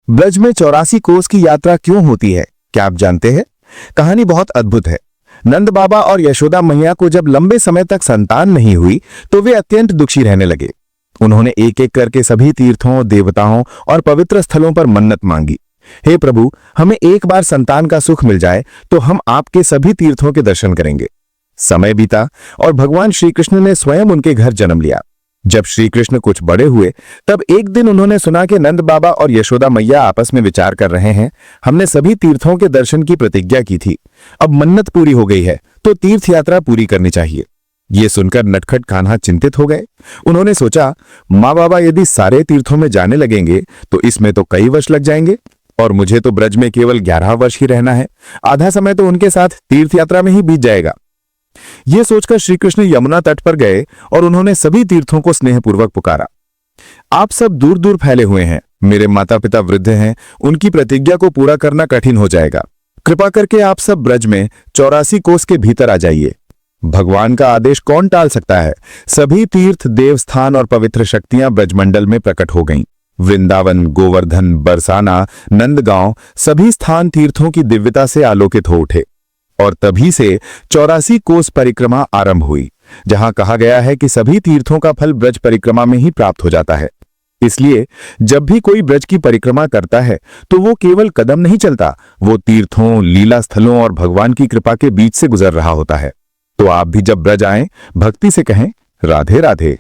ब्रज में 84 कोस की यात्रा क्यों होती है, क्या आप जानते हैं? कहानी बहुत अद्भुत है। नंद बाबा और यशोदा मैया को जब लंबे समय तक संतान नहीं हुई तो वे अत्यंत दुखी रहने लगे। उन्होंने एक एक करके सभी तीर्थों, देवताओं और पवित्र स्थलों पर मन्नत मांगी। हे प्रभु, हमें एक बार संतान का सुख मिल जाए तो हम आपके सभी तीर्थों के दर्शन करेंगे। समय बीता और भगवान श्री कृष्ण ने स्वयं उनके घर जन्म लिया। जब श्री कृष्ण कुछ बड़े हुए तब एक दिन उन्होंने सुना कि नंद बाबा और यशोदा मैया आपस में विचार कर रहे हैं। हमने सभी तीर्थों के दर्शन की प्रतिज्ञा की थी, अब मन्नत पूरी हो गई है तो तीर्थ यात्रा पूरी करनी चाहिए। ये सुनकर नटखट कान्हा चिंतित हो गए। उन्होंने सोचा, माँ बाबा यदि सारे तीर्थों में जाने लगेंगे तो इसमें तो कई वर्ष लग जाएंगे और मुझे तो ब्रज में केवल 11 वर्ष ही रहना है। आधा समय तो उनके साथ तीर्थ यात्रा में ही बीत जाएगा। यह सोचकर श्री कृष्ण यमुना तट पर गए और उन्होंने सभी तीर्थों को स्नेहपूर्वक पुकारा। आप सब दूर दूर फैले हुए हैं, मेरे माता पिता वृद्ध हैं, उनकी प्रतिज्ञा को पूरा करना कठिन हो जाएगा। कृपा करके आप सब ब्रज में 84 कोस के भीतर आ जाइए। भगवान का आदेश कौन टाल सकता है। सभी तीर्थ, देवस्थान और पवित्र शक्तियां ब्रजमंडल में प्रकट हो गईं। वृंदावन, गोवर्धन, बरसाना, नंदगांव सभी स्थान तीर्थों की दिव्यता से आलोकित हो उठे और तभी से 84 कोस परिक्रमा आरंभ हुई, जहां कहा गया है कि सभी तीर्थों का फल ब्रज परिक्रमा में ही प्राप्त हो जाता है। इसलिए जब भी कोई ब्रज की परिक्रमा करता है तो वो केवल कदम नहीं चलता, वो तीर्थों, लीला स्थलों और भगवान की कृपा के बीच से गुजर रहा होता है। तो आप भी जब ब्रज आएं, भक्ति से कहें, राधे राधे।